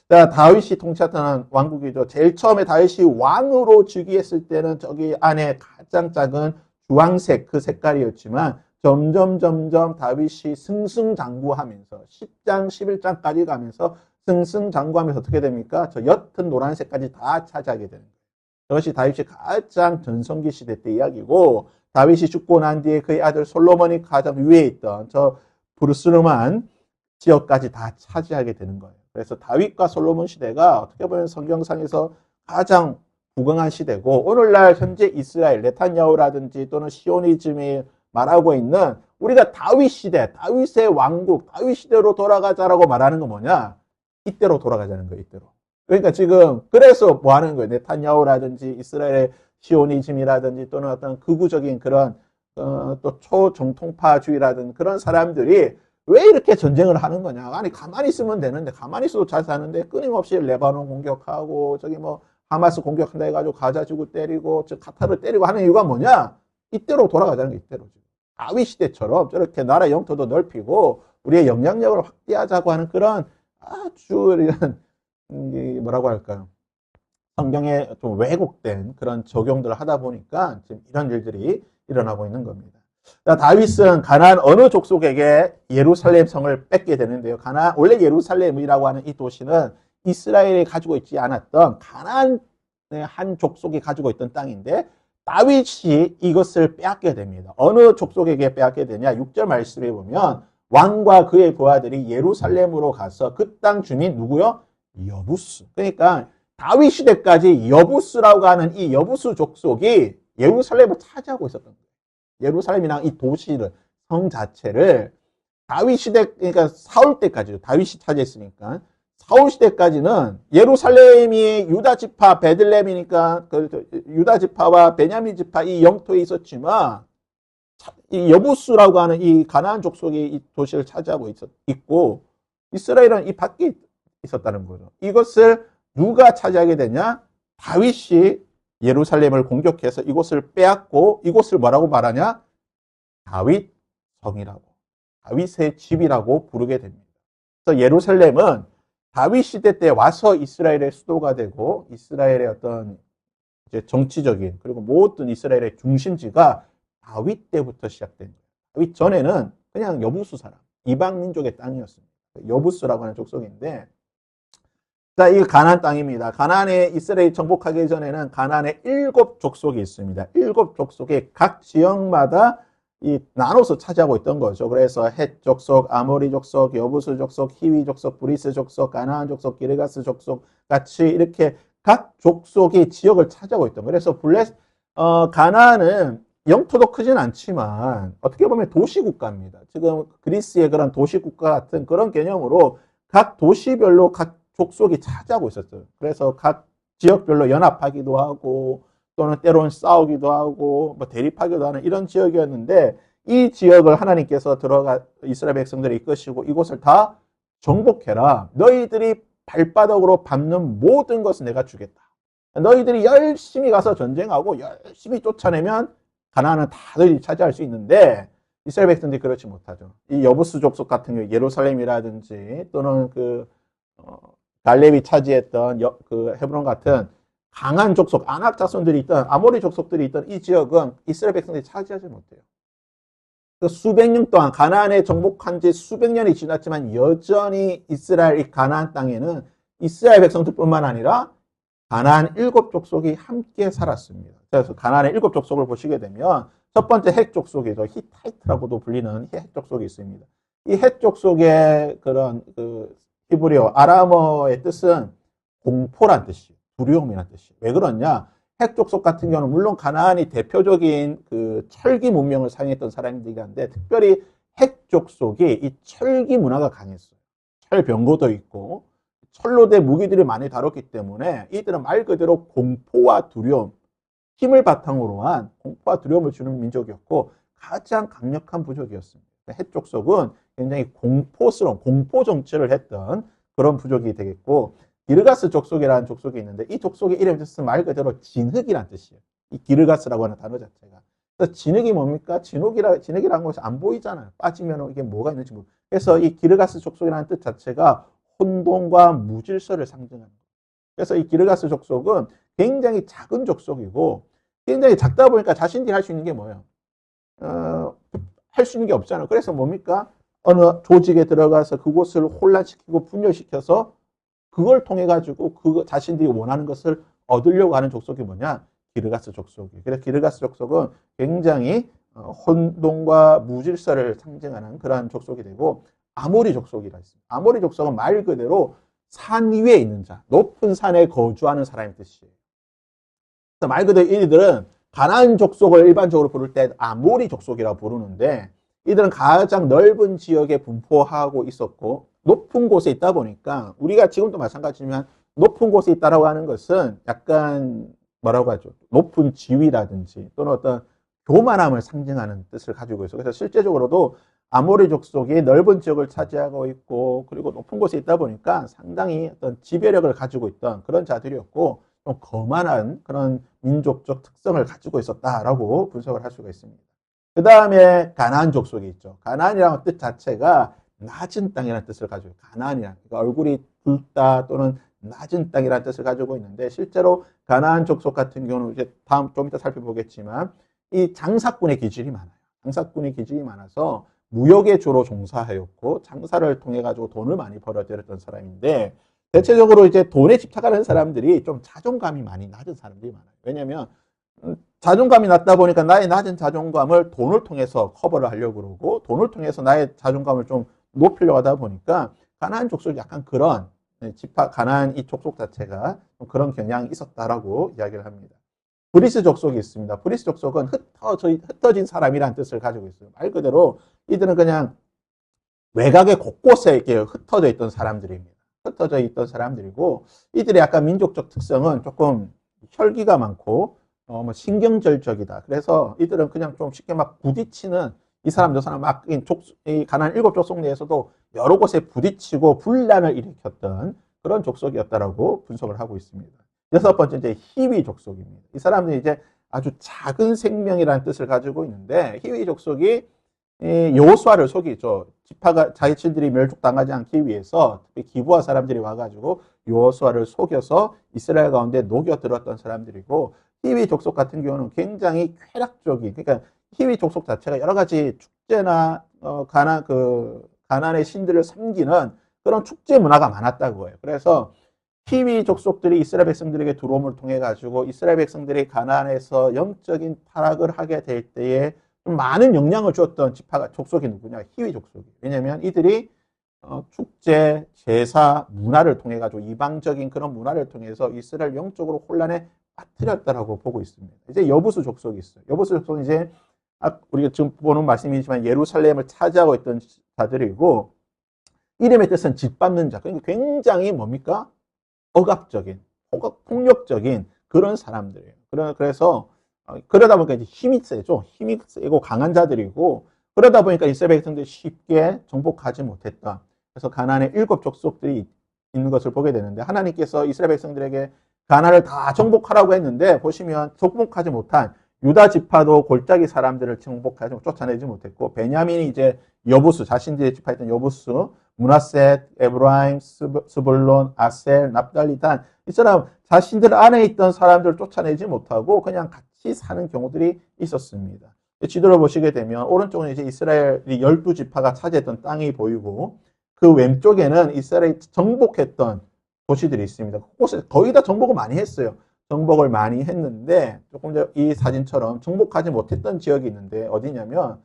자, 다윗이 통치했던 왕국이죠. 제일 처음에 다윗이 왕으로 즉위했을 때는 저기 안에 가장 작은 주황색 그 색깔이었지만 점점 다윗이 승승장구하면서 10장, 11장까지 가면서 승승장구하면서 어떻게 됩니까? 저 옅은 노란색까지 다 차지하게 되는 거예요. 그것이 다윗이 가장 전성기 시대 때 이야기고 다윗이 죽고 난 뒤에 그의 아들 솔로몬이 가장 위에 있던 저 부르스름한 지역까지 다 차지하게 되는 거예요. 그래서 다윗과 솔로몬 시대가 어떻게 보면 성경상에서 가장 부강한 시대고 오늘날 현재 이스라엘 네탄야후라든지 또는 시오니즘이 말하고 있는 우리가 다윗 시대, 다윗의 왕국, 다윗 시대로 돌아가자라고 말하는 건 뭐냐? 이때로 돌아가자는 거예요. 이때로. 그러니까 지금 그래서 뭐 하는 거예요? 네탄야후라든지 이스라엘의 시오니즘이라든지 또는 어떤 극우적인 그런 또 초정통파주의라든지 그런 사람들이 왜 이렇게 전쟁을 하는 거냐? 아니 가만히 있으면 되는데 가만히 있어도 잘 사는데 끊임없이 레바논 공격하고 저기 뭐 하마스 공격한다 해가지고 가자 지구 때리고 저 카타르 때리고 하는 이유가 뭐냐? 이때로 돌아가자는 게 이때로. 다윗 시대처럼 저렇게 나라 영토도 넓히고 우리의 영향력을 확대하자고 하는 그런 아주 이런 뭐라고 할까요? 성경에 좀 왜곡된 그런 적용들을 하다 보니까 지금 이런 일들이 일어나고 있는 겁니다. 다윗은 가나안 어느 족속에게 예루살렘 성을 뺏게 되는데요. 원래 예루살렘이라고 하는 이 도시는 이스라엘이 가지고 있지 않았던 가나안의 한 족속이 가지고 있던 땅인데 다윗이 이것을 빼앗게 됩니다. 어느 족속에게 빼앗게 되냐? 6절 말씀에 보면 왕과 그의 부하들이 예루살렘으로 가서 그 땅 주민 누구요? 여부스. 그러니까 다윗 시대까지 여부스라고 하는 이 여부스 족속이 예루살렘을 차지하고 있었던 거예요. 예루살렘이랑 이 도시를 성 자체를 다윗 시대 그러니까 사울 때까지 다윗이 차지했으니까 사울 시대까지는 예루살렘이 유다 지파 베들레헴이니까 그 유다 지파와 베냐민 지파 이 영토에 있었지만 이 여부스라고 하는 이 가나안 족속이 이 도시를 차지하고 있고 이스라엘은 이 밖에 있었다는 거죠. 이것을 누가 차지하게 되냐? 다윗이 예루살렘을 공격해서 이곳을 빼앗고 이곳을 뭐라고 말하냐? 다윗 성이라고, 다윗의 집이라고 부르게 됩니다. 그래서 예루살렘은 다윗 시대 때 와서 이스라엘의 수도가 되고 이스라엘의 어떤 이제 정치적인 그리고 모든 이스라엘의 중심지가 다윗 때부터 시작된 거예요. 다윗 전에는 그냥 여부수 사람, 이방 민족의 땅이었습니다. 여부수라고 하는 족속인데 자, 이 가나안 땅입니다. 가나안에 이스라엘이 정복하기 전에는 가나안에 7족속이 있습니다. 7족속의 각 지역마다 이 나눠서 차지하고 있던 거죠. 그래서 헷 족속, 아모리 족속, 여부스 족속, 히위 족속, 브리스 족속, 가나안 족속, 기르가스 족속 같이 이렇게 각 족속이 지역을 차지하고 있던 거예요. 그래서 가나안은 영토도 크진 않지만 어떻게 보면 도시국가입니다. 지금 그리스의 그런 도시국가 같은 그런 개념으로 각 도시별로 각 족속이 차지하고 있었어요. 그래서 각 지역별로 연합하기도 하고 또는 때로는 싸우기도 하고 뭐 대립하기도 하는 이런 지역이었는데 이 지역을 하나님께서 이스라엘 백성들이 이끄시고 이곳을 다 정복해라. 너희들이 발바닥으로 밟는 모든 것은 내가 주겠다. 너희들이 열심히 가서 전쟁하고 열심히 쫓아내면 가나안은 다 너희들이 차지할 수 있는데 이스라엘 백성들이 그렇지 못하죠. 이 여부스 족속 같은 경우 예루살렘이라든지 또는 갈렙이 차지했던 그 헤브론 같은 강한 족속, 아낙 자손들이 있던 아모리 족속들이 있던 이 지역은 이스라엘 백성들이 차지하지 못해요. 그 수백 년 동안 가나안에 정복한 지 수백 년이 지났지만 여전히 이스라엘 이 가나안 땅에는 이스라엘 백성들뿐만 아니라 가나안 7족속이 함께 살았습니다. 그래서 가나안의 7족속을 보시게 되면 첫 번째 헷 족속이죠. 히타이트라고도 불리는 헷 족속이 있습니다. 이 헷 족속의 그런 히브리어 아람어의 뜻은 공포란 뜻이에요. 두려움이란 뜻이에요. 왜 그러냐? 헷 족속 같은 경우는 물론 가나안이 대표적인 그 철기 문명을 사용했던 사람들이긴 한데 특별히 헷 족속이 이 철기 문화가 강했어요. 철병거도 있고 철로 된 무기들이 많이 다뤘기 때문에 이들은 말 그대로 공포와 두려움, 힘을 바탕으로 한 공포와 두려움을 주는 민족이었고 가장 강력한 부족이었습니다. 헷 족속은 굉장히 공포스러운 공포 정치를 했던 그런 부족이 되겠고 기르가스 족속이라는 족속이 있는데 이 족속의 이름이 뜻은 말 그대로 진흙이란 뜻이에요. 이 기르가스라고 하는 단어 자체가. 그래서 진흙이 뭡니까? 진흙이라는 것이 안 보이잖아요. 빠지면 이게 뭐가 있는지 모르고. 그래서 이 기르가스 족속이라는 뜻 자체가 혼돈과 무질서를 상징하는 거예요. 그래서 이 기르가스 족속은 굉장히 작은 족속이고 굉장히 작다 보니까 자신들이 할 수 있는 게 뭐예요? 할 수 있는 게 없잖아요. 그래서 뭡니까? 어느 조직에 들어가서 그곳을 혼란시키고 분열시켜서 그걸 통해 가지고 그 자신들이 원하는 것을 얻으려고 하는 족속이 뭐냐? 기르가스 족속이에요. 그래서 기르가스 족속은 굉장히 혼돈과 무질서를 상징하는 그러한 족속이 되고 아모리 족속이라 있습니다. 아모리 족속은 말 그대로 산 위에 있는 자, 높은 산에 거주하는 사람의 뜻이에요. 말 그대로 이들은 가나안 족속을 일반적으로 부를 때 아모리 족속이라고 부르는데 이들은 가장 넓은 지역에 분포하고 있었고 높은 곳에 있다 보니까 우리가 지금도 마찬가지지만 높은 곳에 있다라고 하는 것은 약간 뭐라고 하죠? 높은 지위라든지 또는 어떤 교만함을 상징하는 뜻을 가지고 있어요. 그래서 실제적으로도 아모리 족속이 넓은 지역을 차지하고 있고 그리고 높은 곳에 있다 보니까 상당히 어떤 지배력을 가지고 있던 그런 자들이었고 좀 거만한 그런 민족적 특성을 가지고 있었다라고 분석을 할 수가 있습니다. 그 다음에 가나안 족속이 있죠. 가나안이라는 뜻 자체가 낮은 땅이라는 뜻을 가지고 있어요. 가나안이라는 그러니까 얼굴이 붉다 또는 낮은 땅이라는 뜻을 가지고 있는데 실제로 가나안 족속 같은 경우는 이제 다음 좀 이따 살펴보겠지만 이 장사꾼의 기질이 많아요. 장사꾼의 기질이 많아서 무역에 주로 종사하였고 장사를 통해 가지고 돈을 많이 벌어들였던 사람인데 대체적으로 이제 돈에 집착하는 사람들이 좀 자존감이 많이 낮은 사람들이 많아요. 왜냐하면 자존감이 낮다 보니까 나의 낮은 자존감을 돈을 통해서 커버를 하려고 그러고 돈을 통해서 나의 자존감을 좀 높이려고 하다 보니까 가나안 족속이 약간 그런 가나안 이 족속 자체가 그런 경향이 있었다라고 이야기를 합니다. 브리스 족속이 있습니다. 브리스 족속은 흩어진 사람이라는 뜻을 가지고 있어요. 말 그대로 이들은 그냥 외곽의 곳곳에 이렇게 흩어져 있던 사람들입니다. 흩어져 있던 사람들이고 이들의 약간 민족적 특성은 조금 혈기가 많고 신경절적이다. 그래서 이들은 그냥 좀 쉽게 막 부딪히는 이 사람 저 사람 막 이 가나안 7족속 내에서도 여러 곳에 부딪히고 분란을 일으켰던 그런 족속이었다라고 분석을 하고 있습니다. 여섯 번째 이제 히위 족속입니다. 이 사람들이 이제 아주 작은 생명이라는 뜻을 가지고 있는데 히위 족속이 여호수아를 속이죠. 지파가 자기들이 멸족당하지 않기 위해서 기브아 사람들이 와가지고 여호수아를 속여서 이스라엘 가운데 녹여들었던 사람들이고 히위 족속 같은 경우는 굉장히 쾌락적인 그러니까 히위 족속 자체가 여러 가지 축제나 가나안의 신들을 섬기는 그런 축제 문화가 많았다고 해요. 그래서 히위 족속들이 이스라엘 백성들에게 들어옴을 통해 가지고 이스라엘 백성들이 가나안에서 영적인 타락을 하게 될 때에 많은 영향을 주었던 족속이 누구냐? 히위 족속이. 왜냐하면 이들이 축제, 제사, 문화를 통해 가지고 이방적인 그런 문화를 통해서 이스라엘 영적으로 혼란에 빠뜨렸다라고 보고 있습니다. 이제 여부수 족속이 있어요. 여부수 족속은 이제 우리가 지금 보는 말씀이지만 예루살렘을 차지하고 있던 자들이고 이름의 뜻은 짓밟는 자. 그러니까 굉장히 뭡니까? 억압적인, 폭력적인 그런 사람들이에요. 그래서 그러다 보니까 이제 힘이 세죠. 힘이 세고 강한 자들이고 그러다 보니까 이스라엘 백성들이 쉽게 정복하지 못했다. 그래서 가나안의 7족속들이 있는 것을 보게 되는데 하나님께서 이스라엘 백성들에게 가나안을 다 정복하라고 했는데 보시면 정복하지 못한 유다 지파도 골짜기 사람들을 정복하지 쫓아내지 못했고 베냐민이 이제 여부수 자신들의 지파였던 여부수 므낫셋, 에브라임, 스불론, 아셀, 납달리, 단 이 사람 자신들 안에 있던 사람들을 쫓아내지 못하고 그냥 같이 사는 경우들이 있었습니다. 지도를 보시게 되면 오른쪽은 이제 이스라엘이 12지파가 차지했던 땅이 보이고 그 왼쪽에는 이스라엘이 정복했던 도시들이 있습니다. 그곳에 거의 다 정복을 많이 했어요. 정복을 많이 했는데 조금 전 이 사진처럼 정복하지 못했던 지역이 있는데 어디냐면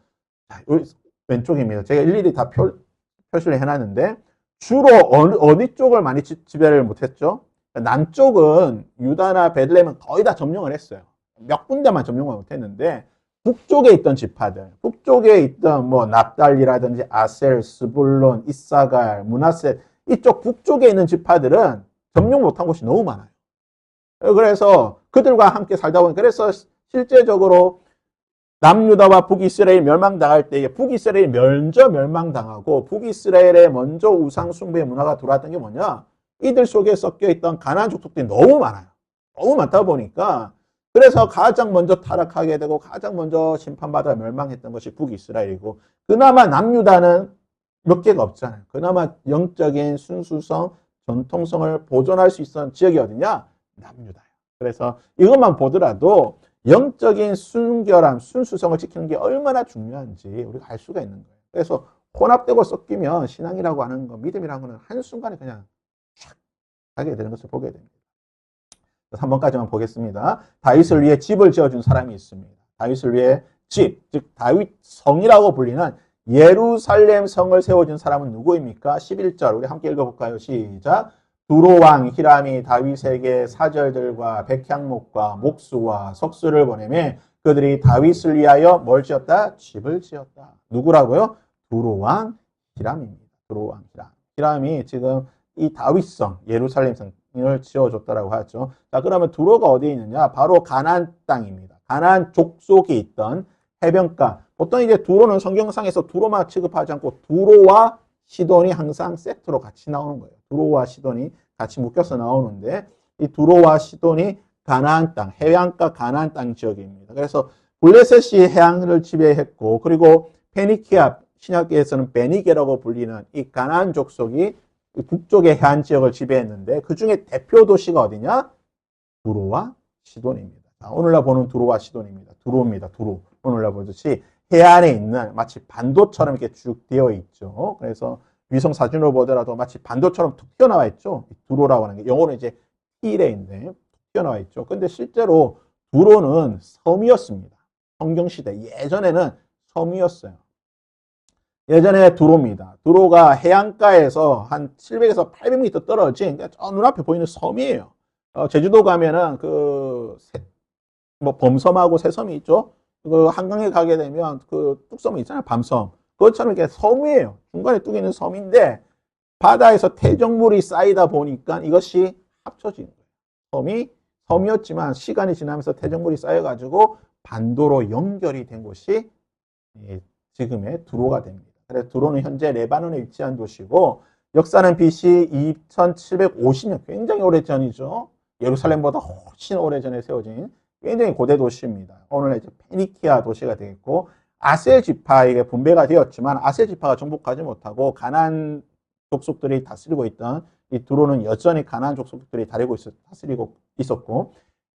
왼쪽입니다. 제가 일일이 다 표시를 해놨는데 주로 어느 쪽을 많이 지배를 못했죠? 남쪽은 유다나 베들레헴은 거의 다 점령을 했어요. 몇 군데만 점령을 못했는데 북쪽에 있던 지파들, 북쪽에 있던 뭐 납달리라든지 아셀, 스불론, 이사갈, 므낫셋 이쪽 북쪽에 있는 지파들은 점령 못한 곳이 너무 많아요. 그래서 그들과 함께 살다 보니 그래서 실제적으로 남유다와 북이스라엘 멸망당할 때에 북이스라엘이 먼저 멸망당하고 북이스라엘에 먼저 우상숭배의 문화가 들어왔던 게 뭐냐? 이들 속에 섞여있던 가나안 족속들이 너무 많아요. 너무 많다 보니까 그래서 가장 먼저 타락하게 되고 가장 먼저 심판받아 멸망했던 것이 북이스라엘이고 그나마 남유다는 몇 개가 없잖아요. 그나마 영적인 순수성, 전통성을 보존할 수 있었던 지역이 어디냐? 남유다예요. 그래서 이것만 보더라도 영적인 순결함, 순수성을 지키는 게 얼마나 중요한지 우리가 알 수가 있는 거예요. 그래서 혼합되고 섞이면 신앙이라고 하는 거, 믿음이라는 거는 한순간에 그냥 촥 하게 되는 것을 보게 됩니다. 3번까지만 보겠습니다. 다윗을 위해 집을 지어준 사람이 있습니다. 다윗을 위해 집, 즉 다윗 성이라고 불리는 예루살렘 성을 세워준 사람은 누구입니까? 11절 우리 함께 읽어볼까요? 시작. 두로왕 히람이 다윗에게 사절들과 백향목과 목수와 석수를 보내매 그들이 다윗을 위하여 뭘 지었다? 집을 지었다. 누구라고요? 두로왕 히람입니다. 두로왕 히람. 히람이 지금 이 다윗성, 예루살렘 성을 지어줬다라고 하죠. 자, 그러면 두로가 어디에 있느냐? 바로 가나안 땅입니다. 가나안 족속이 있던 해변가. 보통 이제 두로는 성경상에서 두로만 취급하지 않고 두로와 시돈이 항상 세트로 같이 나오는 거예요. 두로와 시돈이 같이 묶여서 나오는데 이 두로와 시돈이 가나안 땅, 해안가 가나안 땅 지역입니다. 그래서 블레셋이 해안을 지배했고 그리고 페니키아, 신약계에서는 베니게라고 불리는 이 가나안 족속이 북쪽의 해안 지역을 지배했는데 그 중에 대표 도시가 어디냐? 두로와 시돈입니다. 자, 오늘날 보는 두로와 시돈입니다. 두로입니다. 두로. 오늘날 보듯이 해안에 있는 마치 반도처럼 이렇게 쭉 되어 있죠. 그래서 위성 사진으로 보더라도 마치 반도처럼 툭 튀어나와 있죠. 두로라고 하는 게 영어로 이제 T레인데 툭 튀어나와 있죠. 근데 실제로 두로는 섬이었습니다. 성경시대 예전에는 섬이었어요. 예전에 두로입니다. 두로가 해안가에서 한 700에서 800m 떨어진 저 눈앞에 보이는 섬이에요. 제주도 가면은 뭐 범섬하고 새섬이 있죠. 그 한강에 가게 되면 그 뚝섬이 있잖아요. 밤섬. 그것처럼 이렇게 섬이에요. 중간에 뚝 있는 섬인데 바다에서 태적물이 쌓이다 보니까 이것이 합쳐진 거예요. 섬이었지만 시간이 지나면서 태적물이 쌓여가지고 반도로 연결이 된 곳이 지금의 두로가 됩니다. 그래서 두로는 현재 레바논에 위치한 도시고 역사는 BC 2750년 굉장히 오래전이죠. 예루살렘보다 훨씬 오래전에 세워진 굉장히 고대 도시입니다. 오늘 이제 페니키아 도시가 되겠고 아셀 지파에게 분배가 되었지만 아셀 지파가 정복하지 못하고 가나안 족속들이 다스리고 있던 이 두로는 여전히 가나안 족속들이 다스리고 있었고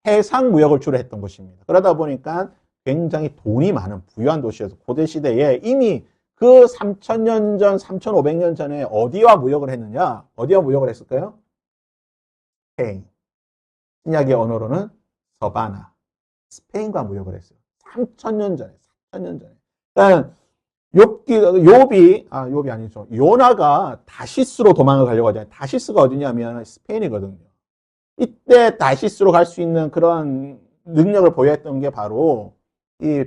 해상 무역을 주로 했던 곳입니다. 그러다 보니까 굉장히 돈이 많은 부유한 도시여서 고대 시대에 이미 그 3000년 전, 3500년 전에 어디와 무역을 했느냐? 어디와 무역을 했을까요? 스페인. 신약의 언어로는 서바나. 스페인과 무역을 했어요. 3000년 전에. 3000년 전에. 그러니까 욥이 아니죠. 요나가 다시스로 도망을 가려고 하잖아요. 다시스가 어디냐면 스페인이거든요. 이때 다시스로 갈 수 있는 그런 능력을 보유했던 게 바로 이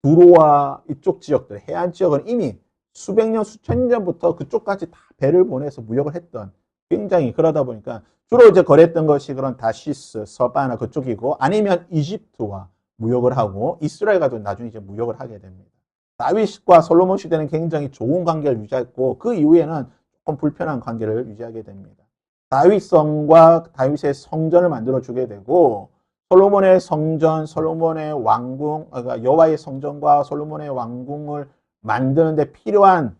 두로와 이쪽 지역들, 해안 지역은 이미 수백 년, 수천 년 전부터 그쪽까지 다 배를 보내서 무역을 했던 굉장히 그러다 보니까 주로 이제 거래했던 것이 그런 다시스, 서바나 그쪽이고 아니면 이집트와 무역을 하고 이스라엘과도 나중에 이제 무역을 하게 됩니다. 다윗과 솔로몬 시대는 굉장히 좋은 관계를 유지했고 그 이후에는 조금 불편한 관계를 유지하게 됩니다. 다윗성과 다윗의 성전을 만들어 주게 되고 솔로몬의 성전, 솔로몬의 왕궁, 그러니까 여호와의 성전과 솔로몬의 왕궁을 만드는데 필요한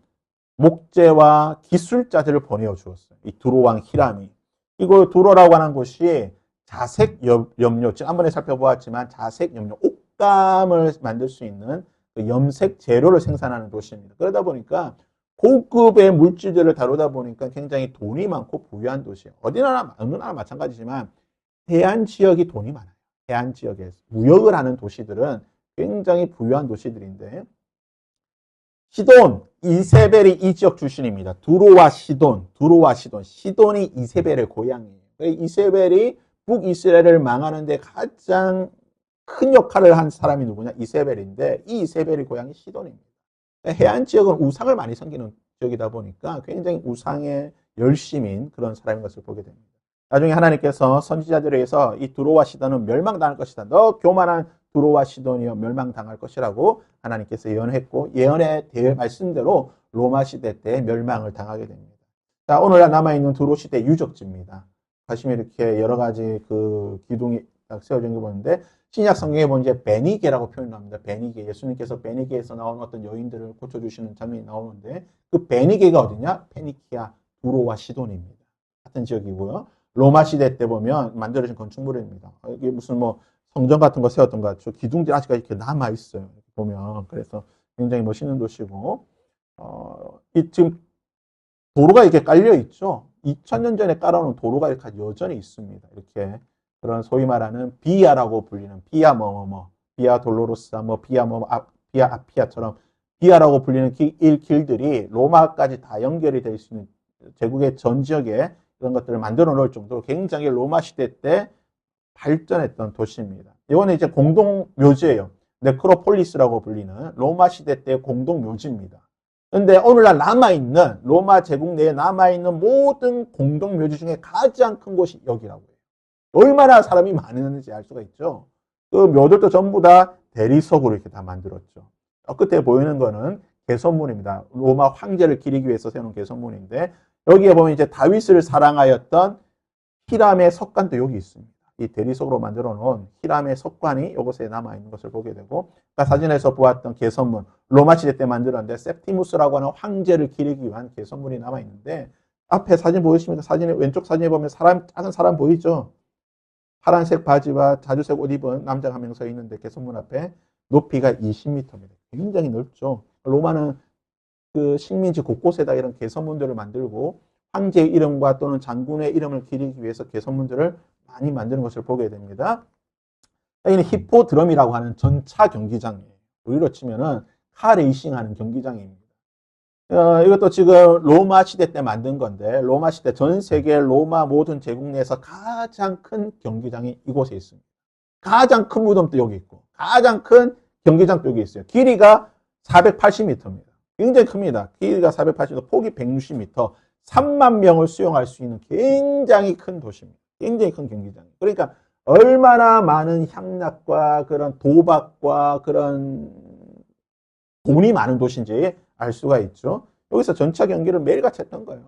목재와 기술자들을 보내어 주었어요. 이 두로 왕 히람이. 이거 두로라고 하는 곳이 자색 염료, 지난번에 살펴보았지만 자색 염료, 옷감을 만들 수 있는 그 염색 재료를 생산하는 도시입니다. 그러다 보니까 고급의 물질들을 다루다 보니까 굉장히 돈이 많고 부유한 도시예요. 어느 나라 마찬가지지만 해안 지역이 돈이 많아요. 해안 지역에서 무역을 하는 도시들은 굉장히 부유한 도시들인데 시돈, 이세벨이 이 지역 출신입니다. 두로와 시돈, 시돈이 이세벨의 고향이에요. 이세벨이 북이스라엘을 망하는데 가장 큰 역할을 한 사람이 누구냐? 이세벨인데 이 이세벨의 고향이 시돈입니다. 해안 지역은 우상을 많이 섬기는 지역이다 보니까 굉장히 우상에 열심인 그런 사람인 것을 보게 됩니다. 나중에 하나님께서 선지자들에게서 이 두로와 시돈은 멸망당할 것이다. 너 교만한 두로와 시돈이여 멸망당할 것이라고 하나님께서 예언했고 예언의 말씀대로 로마 시대 때 멸망을 당하게 됩니다. 자, 오늘날 남아있는 두로 시대 유적지입니다. 가시면 이렇게 여러 가지 그 기둥이 딱 세워진 거 보는데 신약 성경에 보면 이제 베니게라고 표현합니다. 베니게. 예수님께서 베니게에서 나오는 어떤 여인들을 고쳐주시는 장면이 나오는데 그 베니게가 어디냐? 페니키아, 두로와 시돈입니다. 같은 지역이고요. 로마 시대 때 보면 만들어진 건축물입니다. 이게 무슨 뭐 성전 같은 거 세웠던 것 같죠. 기둥들이 아직까지 이렇게 남아있어요. 보면. 그래서 굉장히 멋있는 도시고, 이 지금 도로가 이렇게 깔려있죠. 2000년 전에 깔아놓은 도로가 이렇게 여전히 있습니다. 이렇게. 그런 소위 말하는 비아라고 불리는 비아 비아 돌로로사 비아 비아 아피아처럼 비아라고 불리는 길들이 로마까지 다 연결이 될 수 있는 제국의 전 지역에 이런 것들을 만들어 놓을 정도로 굉장히 로마 시대 때 발전했던 도시입니다. 이거는 이제 공동 묘지예요. 네크로폴리스라고 불리는 로마 시대 때 공동 묘지입니다. 그런데 오늘날 남아있는 로마 제국 내에 남아있는 모든 공동 묘지 중에 가장 큰 곳이 여기라고 해요. 얼마나 사람이 많았는지 알 수가 있죠. 그 묘들도 전부 다 대리석으로 이렇게 다 만들었죠. 끝에 보이는 거는 개선문입니다. 로마 황제를 기리기 위해서 세우는 개선문인데 여기에 보면 이제 다윗을 사랑하였던 히람의 석관도 여기 있습니다. 이 대리석으로 만들어 놓은 히람의 석관이 이곳에 남아 있는 것을 보게 되고 아까 사진에서 보았던 개선문, 로마 시대 때 만들었는데 septimus라고 하는 황제를 기리기 위한 개선문이 남아 있는데 앞에 사진 보이십니까? 사진에 왼쪽 사진에 보면 작은 사람 보이죠? 파란색 바지와 자주색 옷 입은 남자가 한 명 서 있는데 개선문 앞에 높이가 20m입니다. 굉장히 넓죠. 로마는 그 식민지 곳곳에다 이런 개선문들을 만들고 황제의 이름과 또는 장군의 이름을 기리기 위해서 개선문들을 많이 만드는 것을 보게 됩니다. 여기는 히포드럼이라고 하는 전차 경기장이에요. 우리로 치면은 카레이싱 하는 경기장입니다. 이것도 지금 로마 시대 때 만든 건데 로마 시대 전 세계 로마 모든 제국 내에서 가장 큰 경기장이 이곳에 있습니다. 가장 큰 무덤도 여기 있고 가장 큰 경기장도 여기 있어요. 길이가 480m입니다. 굉장히 큽니다. 길이가 480m, 폭이 160m, 3만 명을 수용할 수 있는 굉장히 큰 도시입니다. 굉장히 큰 경기장이에요. 그러니까 얼마나 많은 향락과 그런 도박과 그런 돈이 많은 도시인지 알 수가 있죠. 여기서 전차 경기를 매일같이 했던 거예요.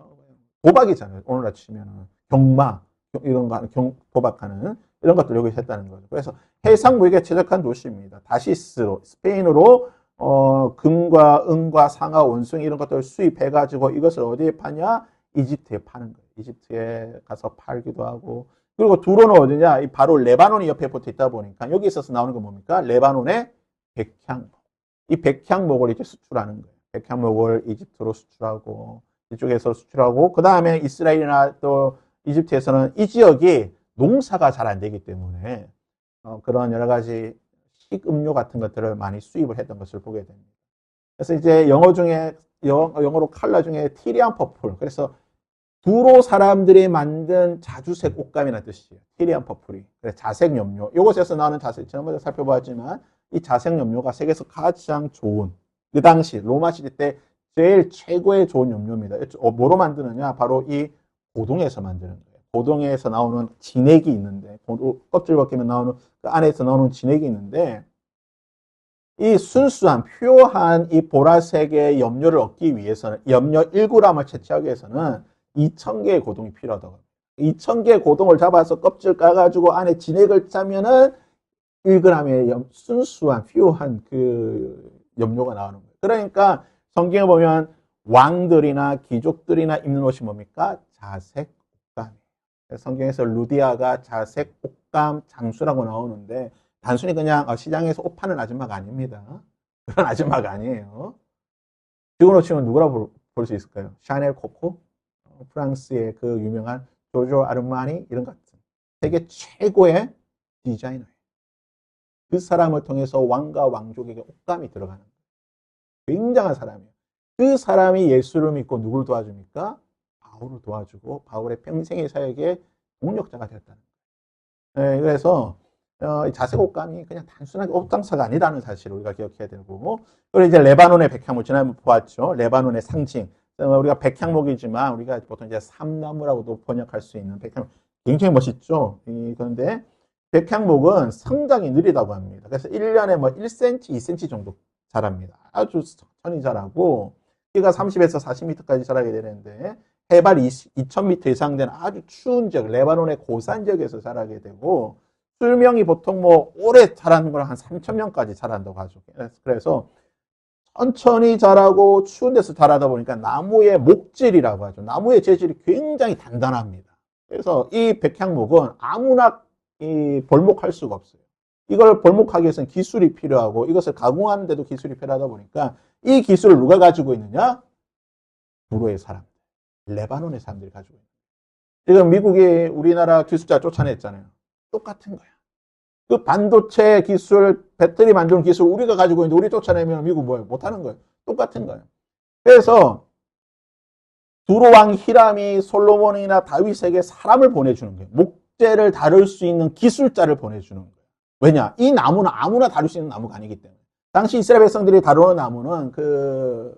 도박이잖아요. 오늘날 치면은 경마 이런 거 도박하는 이런 것들 여기서 했다는 거죠. 그래서 해상 무역에 최적한 도시입니다. 다시스로 스페인으로 금과 은과 상하 원숭이 이런 것들을 수입해가지고 이것을 어디에 파냐? 이집트에 파는 거예요. 이집트에 가서 팔기도 하고 그리고 두로는 어디냐? 바로 레바논이 옆에 붙어 있다 보니까 여기 있어서 나오는 건 뭡니까? 레바논의 백향목. 이 백향목을 이제 수출하는 거예요. 백향목을 이집트로 수출하고 이쪽에서 수출하고 그 다음에 이스라엘이나 또 이집트에서는 이 지역이 농사가 잘 안 되기 때문에 그런 여러 가지 식음료 같은 것들을 많이 수입을 했던 것을 보게 됩니다. 그래서 이제 영어로 컬러 중에 티리안 퍼플. 그래서 두로 사람들이 만든 자주색 옷감이라는 뜻이에요. 티리안 퍼플이. 그래서 자색 염료. 이곳에서 나오는 자색, 지난번에 살펴보았지만 이 자색 염료가 세계에서 가장 좋은 그 당시 로마 시대 때 제일 최고의 좋은 염료입니다. 뭐로 만드느냐? 바로 이 고동에서 만드는 거예요. 고동에서 나오는 진액이 있는데 껍질 벗기면 나오는 그 안에서 나오는 진액이 있는데 이 순수한 퓨어한 이 보라색의 염료를 얻기 위해서는 염료 1g을 채취하기 위해서는 2000개의 고동이 필요하다고 합니다. 2,000개 고동을 잡아서 껍질 까가지고 안에 진액을 짜면은 1g의 순수한 퓨어한 그 염료가 나오는 거예요. 그러니까 성경에 보면 왕들이나 귀족들이나 입는 옷이 뭡니까? 자색 옷감이에요. 성경에서 루디아가 자색 옷감 장수라고 나오는데 단순히 그냥 시장에서 옷 파는 아줌마가 아닙니다. 그런 아줌마가 아니에요. 지금으로 치면 누구라고 볼 수 있을까요? 샤넬 코코, 프랑스의 그 유명한 조조 아르마니 이런 것 같은 세계 최고의 디자이너예요. 그 사람을 통해서 왕과 왕족에게 옷감이 들어가는 거예요. 굉장한 사람이에요. 그 사람이 예수를 믿고 누굴 도와줍니까? 바울을 도와주고 바울의 평생의 사역의 동력자가 되었다는 거예요. 네, 그래서 자색 옷감이 그냥 단순하게 옷 장사가 아니라는 사실을 우리가 기억해야 되고, 그리고 이제 레바논의 백향목 지난번 보았죠. 레바논의 상징. 우리가 백향목이지만 우리가 보통 이제 삼나무라고도 번역할 수 있는 백향목 굉장히 멋있죠. 그런데 백향목은 성장이 느리다고 합니다. 그래서 1년에 뭐 1cm, 2cm 정도 자랍니다. 아주 천천히 자라고 키가 30에서 40m까지 자라게 되는데 해발 2000m 이상 되는 아주 추운 지역, 레바논의 고산 지역에서 자라게 되고 수명이 보통 뭐 오래 자라는 걸 한 3000년까지 자란다고 하죠. 그래서 천천히 자라고 추운 데서 자라다 보니까 나무의 목질이라고 하죠. 나무의 재질이 굉장히 단단합니다. 그래서 이 백향목은 아무나 벌목할 수가 없어요. 이걸 벌목하기 위해서는 기술이 필요하고 이것을 가공하는 데도 기술이 필요하다 보니까 이 기술을 누가 가지고 있느냐? 부로의 사람들, 레바논의 사람들이 가지고 있는 거예요. 지금 미국이 우리나라 기술자 쫓아냈잖아요. 똑같은 거야. 그 반도체 기술, 배터리 만드는 기술 우리가 가지고 있는데 우리 쫓아내면 미국 뭐예요? 못하는 거예요. 똑같은 거예요. 그래서 두로왕 히람이 솔로몬이나 다윗에게 사람을 보내주는 거예요. 목재를 다룰 수 있는 기술자를 보내주는 거예요. 왜냐? 이 나무는 아무나 다룰 수 있는 나무가 아니기 때문에. 당시 이스라엘 백성들이 다루는 나무는 그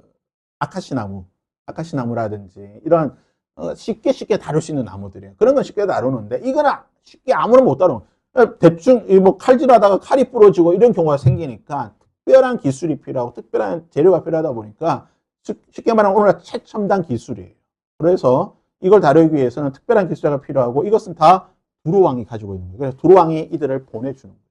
아카시나무라든지 이런 쉽게 다룰 수 있는 나무들이에요. 그런 건 쉽게 다루는데 이거는 쉽게 아무나 못 다루는 대충 뭐 칼질하다가 칼이 부러지고 이런 경우가 생기니까 특별한 기술이 필요하고 특별한 재료가 필요하다 보니까 쉽게 말하면 오늘날 최첨단 기술이에요. 그래서 이걸 다루기 위해서는 특별한 기술자가 필요하고 이것은 다 두로왕이 가지고 있는 거예요. 그래서 두로왕이 이들을 보내주는 거예요.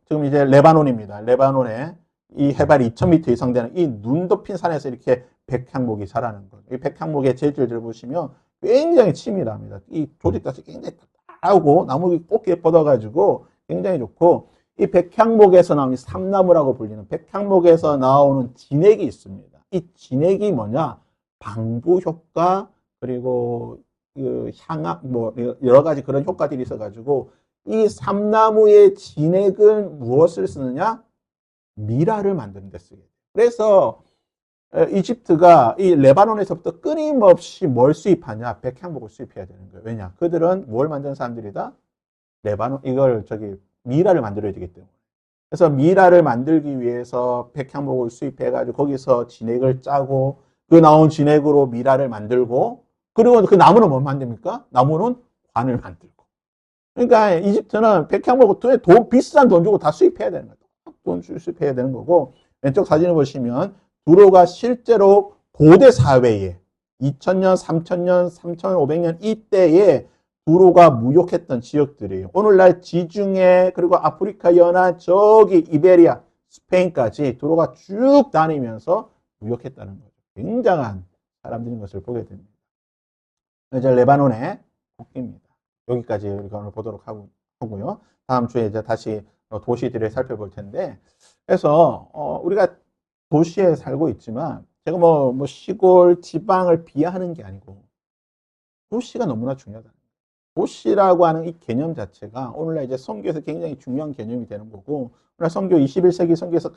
지금 이제 레바논입니다. 레바논에 이 해발이 2000m 이상 되는 이 눈 덮인 산에서 이렇게 백향목이 자라는 거예요. 이 백향목의 재질을 보시면 굉장히 치밀합니다. 이 조직 자체가 굉장히 하고 나무가 꽃게 뻗어가지고 굉장히 좋고 이 백향목에서 나오는 삼나무라고 불리는 백향목에서 나오는 진액이 있습니다. 이 진액이 뭐냐? 방부 효과 그리고 그 향악 뭐 여러 가지 그런 효과들이 있어가지고 이 삼나무의 진액은 무엇을 쓰느냐? 미라를 만드는 데 쓰게 돼요. 그래서 이집트가 이 레바논에서부터 끊임없이 뭘 수입하냐? 백향목을 수입해야 되는 거예요. 왜냐? 그들은 뭘 만드는 사람들이다? 레바논, 미라를 만들어야 되기 때문에. 그래서 미라를 만들기 위해서 백향목을 수입해가지고 거기서 진액을 짜고 그 나온 진액으로 미라를 만들고 그리고 그 나무는 뭐 만듭니까? 나무는 관을 만들고. 그러니까 이집트는 백향목을 비싼 돈 주고 다 수입해야 되는 거예요. 돈 수입해야 되는 거고 왼쪽 사진을 보시면 두로가 실제로 고대 사회에 2000년, 3000년, 3500년 이때에 두로가 무역했던 지역들이에요. 오늘날 지중해 그리고 아프리카 연안 저기 이베리아, 스페인까지 두로가 쭉 다니면서 무역했다는 거죠. 굉장한 사람들인 것을 보게 됩니다. 이제 레바논의 국기입니다. 여기까지 우리가 오늘 보도록 하고요. 다음 주에 이제 다시 도시들을 살펴볼 텐데, 그래서 우리가 도시에 살고 있지만 제가 뭐 시골 지방을 비하하는 게 아니고 도시가 너무나 중요하다. 도시라고 하는 이 개념 자체가 오늘날 이제 선교에서 굉장히 중요한 개념이 되는 거고 오늘 선교 21세기 선교에서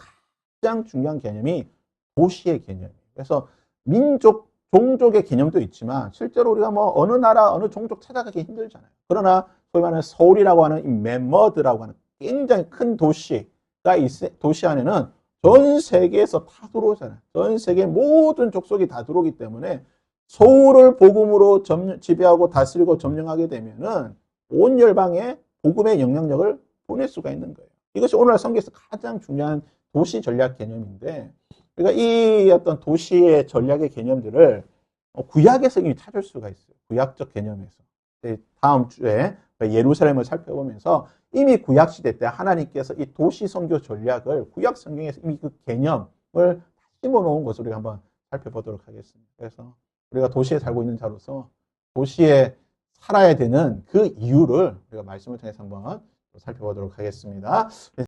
가장 중요한 개념이 도시의 개념이에요. 그래서 민족, 종족의 개념도 있지만 실제로 우리가 뭐 어느 나라, 어느 종족 찾아가기 힘들잖아요. 그러나 소위 말하는 서울이라고 하는 이 멤머드라고 하는 굉장히 큰 도시 안에는 전 세계에서 다 들어오잖아요. 전 세계 모든 족속이 다 들어오기 때문에 서울을 복음으로 지배하고 다스리고 점령하게 되면은 온 열방에 복음의 영향력을 보낼 수가 있는 거예요. 이것이 오늘날 선교에서 가장 중요한 도시 전략 개념인데, 그러니까 이 어떤 도시의 전략의 개념들을 구약에서 이미 찾을 수가 있어요. 구약적 개념에서. 다음 주에 예루살렘을 살펴보면서 이미 구약 시대 때 하나님께서 이 도시 선교 전략을 구약 성경에서 이미 그 개념을 심어 놓은 것을 우리가 한번 살펴보도록 하겠습니다. 그래서 우리가 도시에 살고 있는 자로서 도시에 살아야 되는 그 이유를 우리가 말씀을 통해서 한번 살펴보도록 하겠습니다.